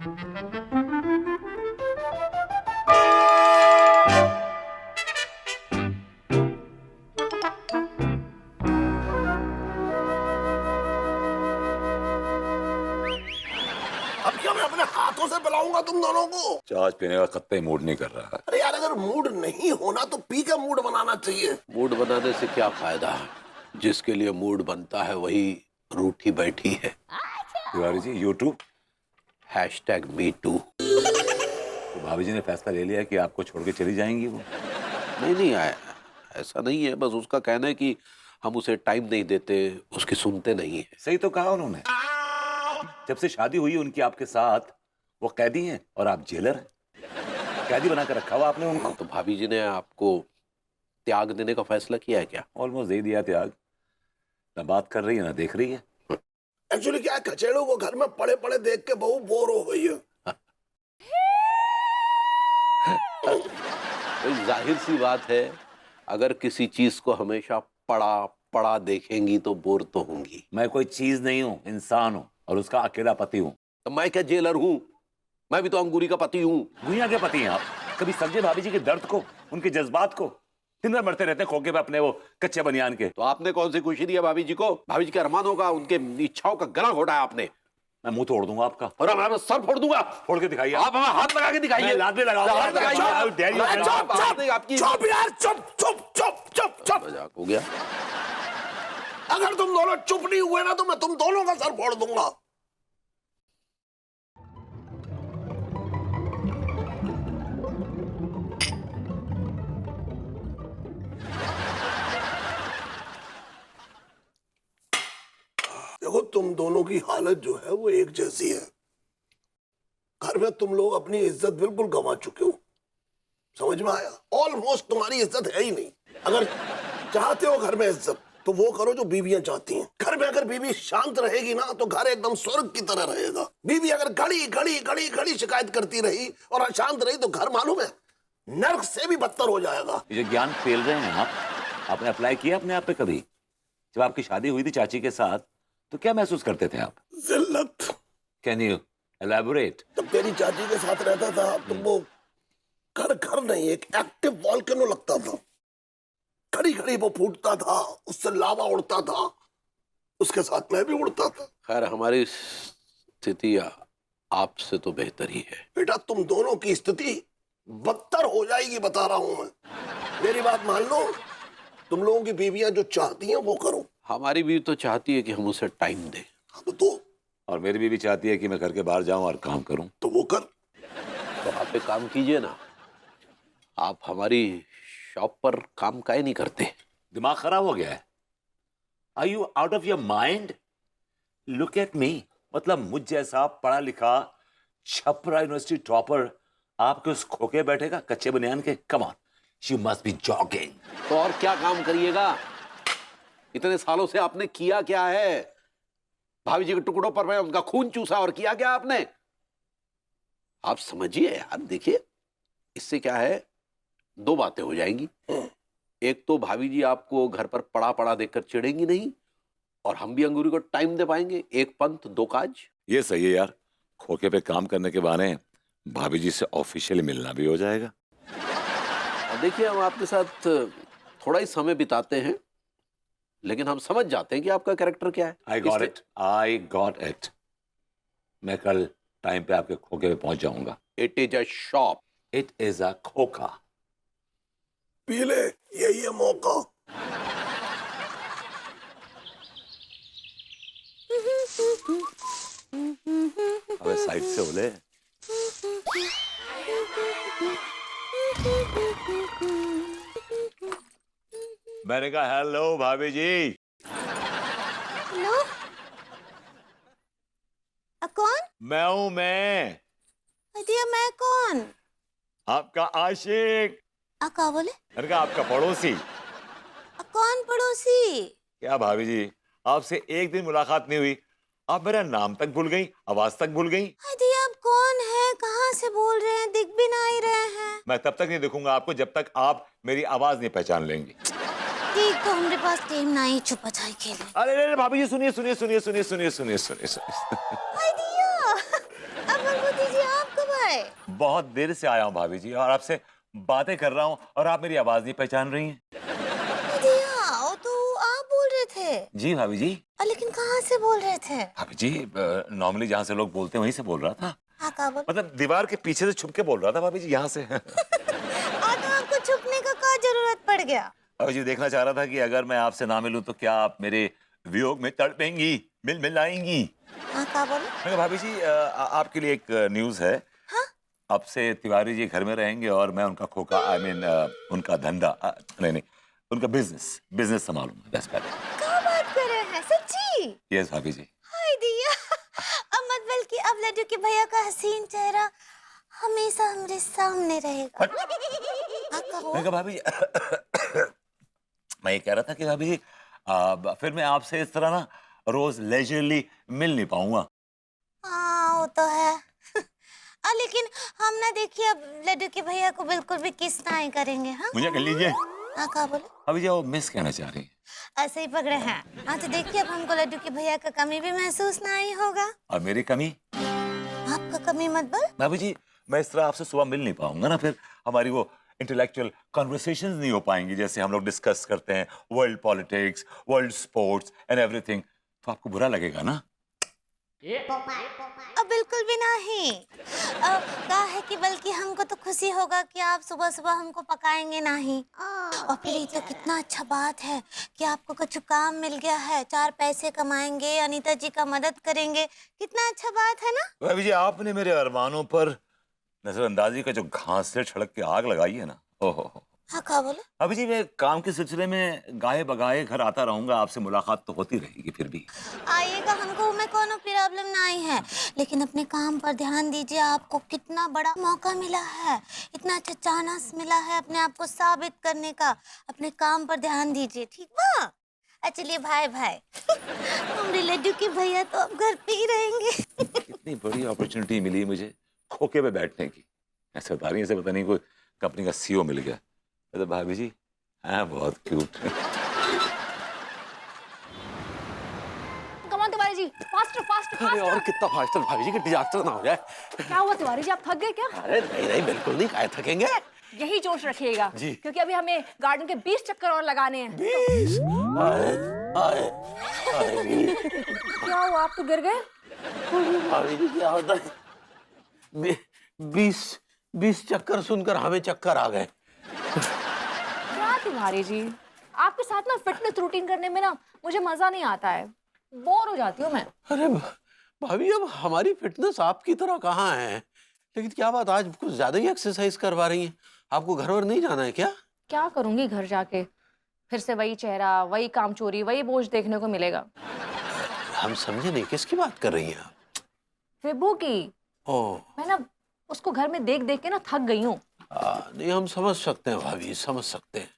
अब क्या मैं अपने हाथों से पिलाऊंगा तुम दोनों को? चार्ज पीने का कत्ते मूड नहीं कर रहा। अरे यार, अगर मूड नहीं होना तो पी के मूड बनाना चाहिए। मूड बनाने से क्या फायदा? जिसके लिए मूड बनता है वही रूठी बैठी है। Tiwari ji, YouTube #MeToo। तो भाभी जी ने फैसला ले लिया कि आपको छोड़ के चली जाएंगी वो? नहीं आया, ऐसा नहीं है। बस उसका कहना है कि हम उसे टाइम नहीं देते, उसकी सुनते नहीं है। सही तो कहा उन्होंने। जब से शादी हुई उनकी आपके साथ, वो कैदी हैं और आप जेलर हैं। कैदी बना कर रखा हुआ आपने उनको। तो भाभी जी ने आपको त्याग देने का फैसला किया है क्या? ऑलमोस्ट दे दिया त्याग। ना बात कर रही है ना देख रही है। एक्चुअली क्या है, खचेड़ों को घर में पड़े पड़े देख के बहू बोर हो गई है। जाहिर सी बात है, अगर किसी चीज को हमेशा पड़ा पड़ा देखेंगी तो बोर तो होंगी। मैं कोई चीज नहीं हूँ, इंसान हूँ और उसका अकेला पति हूँ। तो मैं क्या जेलर हूँ? मैं भी तो अंगूरी का पति हूँ। दुनिया के पति हैं आप। कभी समझे भाभी जी के दर्द को, उनके जज्बात को? दिन भर मरते रहते हैं खोके पे अपने वो कच्चे बनियान के। तो आपने कौन सी खुशी दी है भाभी जी को? भाभी जी के अरमानों का, उनके इच्छाओं का गला घोटा है आपने। मैं मुंह तोड़ दूंगा आपका। और अब मैं सर फोड़ दूंगा। फोड़ के दिखाइए। आप हमें हाथ लगा के दिखाइए। मैं लात भी लगाऊंगा। हाथ लगाइए। How dare you? आपकी चुप यार, चुप चुप चुप चुप चुप। मजाक हो गया। अगर तुम दोनों चुप नहीं हुए ना तो मैं तुम दोनों का सर फोड़ दूंगा। देखो, तुम दोनों की हालत जो है वो एक जैसी है। घर में तुम लोग अपनी इज्जत बिल्कुल गंवा चुके हो। समझ में आया? ऑलमोस्ट तुम्हारी इज्जत है ही नहीं। अगर चाहते हो घर में इज्जत तो वो करो जो बीवियां चाहती हैं। घर में अगर बीवी शांत रहेगी ना तो घर एकदम स्वर्ग की तरह रहेगा। बीवी अगर घड़ी घड़ी घड़ी घड़ी शिकायत करती रही और अशांत रही तो घर मालूम है नर्क से भी बदतर हो जाएगा। ये जो ज्ञान फेल रहे हैं आपने अप्लाई किया अपने आप पे कभी? जब आपकी शादी हुई थी चाची के साथ तो क्या महसूस करते थे आप? जिल्लत। Can you elaborate? तब तेरी चाची के साथ रहता था तो वो घर घर नहीं, एक एक्टिव वॉल्केनो लगता था। घड़ी घड़ी वो फूटता था, उससे लावा उड़ता था, उसके साथ मैं भी उड़ता था। खैर, हमारी स्थिति आपसे तो बेहतर ही है। बेटा, तुम दोनों की स्थिति बदतर हो जाएगी, बता रहा हूं मैं। मेरी बात मान लो। तुम लोगों की बीवियां जो चाहती हैं वो करो। हमारी बीवी तो चाहती है कि हम उसे टाइम दें। हाँ, तो दो। और मेरी बीवी चाहती है कि मैं घर के बाहर जाऊं और काम करूं। तो वो कर। तो आप एक काम कीजिए ना, आप हमारी शॉप पर काम काहे नहीं करते? दिमाग खराब हो गया है? Are you out of your mind? Look at me. मतलब मुझ जैसा पढ़ा लिखा छपरा यूनिवर्सिटी टॉपर आपके उस खोके बैठेगा कच्चे बनियान के? Come on, you must be jogging. तो और क्या काम करिएगा? इतने सालों से आपने किया क्या है? भाभी जी के टुकड़ों पर मैं उनका खून चूसा और किया क्या आपने? आप समझिए यार, देखिए इससे क्या है, दो बातें हो जाएंगी। एक तो भाभी जी आपको घर पर पड़ा पड़ा देखकर चिढ़ेंगी नहीं और हम भी अंगूरी को टाइम दे पाएंगे। एक पंथ दो काज। ये सही है यार। खोके पे काम करने के बहाने भाभी जी से ऑफिशियली मिलना भी हो जाएगा। देखिए, हम आपके साथ थोड़ा ही समय बिताते हैं लेकिन हम समझ जाते हैं कि आपका कैरेक्टर क्या है। I got it. मैं कल टाइम पे आपके खोके पे पहुंच जाऊंगा। It is a shop. It is a खोखा। पी ले, यही है मौका। अबे साइड से बोले। मैंने कहा हेलो भाभी जी। हेलो, कौन? मैं हूं मैं, अदिया, मैं कौन? आपका आशिक। का बोले? मैंने कहा आपका पड़ोसी। कौन पड़ोसी? क्या भाभी जी, आपसे एक दिन मुलाकात नहीं हुई, आप मेरा नाम तक भूल गई, आवाज तक भूल गई। अदिया, आप कौन है? कहाँ से बोल रहे हैं? दिख भी नहीं रहे हैं। मैं तब तक नहीं दिखूंगा आपको जब तक आप मेरी आवाज नहीं पहचान लेंगी। ठीक, तो हमारे पास टाइम नहीं छुपा छाई खेले। अरे भाभी जी, सुनिए सुनिए सुनिए सुनिए सुनिए सुनिए सुनिए। अदिया, अब भगवती जी आए? बहुत देर से आया हूँ भाभी जी, और आपसे बातें कर रहा हूँ और आप मेरी आवाज नहीं पहचान रही हैं। दिया, वो तो आप बोल रहे थे। जी भाभी जी। लेकिन कहाँ से बोल रहे थे? भाभी जी, नॉर्मली जहाँ से लोग बोलते हैं वहीं से बोल रहा था। हाँ, कहाँ बोल? मतलब दीवार के पीछे से छुप के बोल रहा था भाभी जी, यहाँ से। तो आपको छुपने का क्या जरूरत पड़ गया? भाभी जी, देखना चाह रहा था कि अगर मैं आपसे ना मिलूं तो क्या आप मेरे वियोग में तड़पेंगी, मिल आएंगी। हाँ, कहाँ बोल? मैं कहा, भाभी जी, आपके लिए एक न्यूज़ है। हाँ? अब से तिवारी जी घर में रहेंगे और मैं उनका खोखा, आई मीन उनका धंधा, नहीं, उनका बिजनेस संभालूंगा। That's better. क्या बात कर रहे हैं, सच्ची? यस भाभी जी। हाय दिया, अब मत बल्कि अब लड्डू के भैया का हसीन चेहरा हमेशा हमारे सामने रहेगा। हाँ, कहो। मैं कहा, भाभी जी, मैं ये कह रहा था कि भाभी जी, फिर मैं आपसे इस तरह ना रोज लेजरली मिल नहीं पाऊंगा। हाँ, वो तो है। लेकिन हम ना देखिए अब लड्डू के भैया को बिल्कुल भी किस नहीं करेंगे। हाँ, मुझे कर लीजिए। हाँ, कहा बोले? अभी जो मिस कहना चाह रही है। ऐसे ही पकड़े हैं। हाँ, तो देखिए अब हमको लड्डू के भैया का कमी भी महसूस नहीं होगा। और मेरी कमी? आपका कमी मत बोल। भाभी जी, मैं इस तरह आपसे सुबह मिल नहीं पाऊंगा ना, फिर हमारी वो इंटेलेक्चुअल कॉन्वर्सेशंस नहीं हो पाएंगी जैसे हम लोग डिस्कस करते हैं, world politics, world sports and everything. तो आपको बुरा लगेगा ना? अब बिल्कुल भी नहीं। कहा है कि बल्कि हमको तो खुशी होगा कि आप सुबह सुबह हमको पकाएंगे नहीं। और फिर ये तो कितना अच्छा बात है कि आपको कुछ काम मिल गया है, 4 पैसे कमाएंगे, अनीता जी का मदद करेंगे। कितना अच्छा बात है ना? भाभी जी, आपने मेरे अरमानों पर नजरअंदाजी का जो घास से छड़क के आग लगाई है ना, ओहो। हाँ, कहा बोले? अभी जी, मैं काम के सिलसिले में गाये बगाए घर आता रहूंगा, आपसे मुलाकात तो होती रहेगी फिर भी। आइएगा, हमको में कोनो प्रॉब्लम नहीं है, लेकिन अपने काम पर ध्यान दीजिए। आपको कितना बड़ा मौका मिला है, इतना अच्छा चांस मिला है अपने आप को साबित करने का। अपने काम पर ध्यान दीजिए, ठीक बा? चलिए भाई हमारे लड्डू के भैया तो अब घर पे ही रहेंगे। कितनी बड़ी अपॉर्चुनिटी मिली मुझे खोके पे बैठने की। ऐसे बता रही है, ऐसे पता नहीं कोई कंपनी का सीईओ मिल गया। तो भाभी जी, हाँ, बहुत क्यूट। कमान तिवारी जी, फास्टर फास्टर अरे और फास्टर। कितना फास्ट भाभी जी कि डिजास्टर ना हो जाए। क्या हुआ तिवारी जी, आप थक गए क्या? अरे नहीं बिल्कुल नहीं, काहे थकेंगे। यही जोश रखिएगा जी। क्योंकि अभी हमें गार्डन के 20 चक्कर और लगाने हैं। 20 क्या हुआ, आप तो गिर गए? भाभी जी क्या होता है, 20 चक्कर सुनकर हमें चक्कर आ गए। क्या तिवारी जी, आपके साथ ना फिटनेस रूटीन करने में ना मुझे मजा नहीं आता है, बोर हो जाती हूँ मैं। अरे भाभी, अब हमारी फिटनेस आपकी तरह कहाँ है, लेकिन क्या बात आज कुछ ज्यादा ही एक्सरसाइज करवा रही हैं। आपको घर वर नहीं जाना है क्या? क्या करूंगी घर जाके, फिर से वही चेहरा, वही कामचोरी, वही बोझ देखने को मिलेगा। हम समझे नहीं, किसकी बात कर रही हैं आप? विभू की। ओह, मैं ना उसको घर में देख देख के ना थक गई हूँ। नहीं हम समझ सकते हैं भाभी, समझ सकते हैं।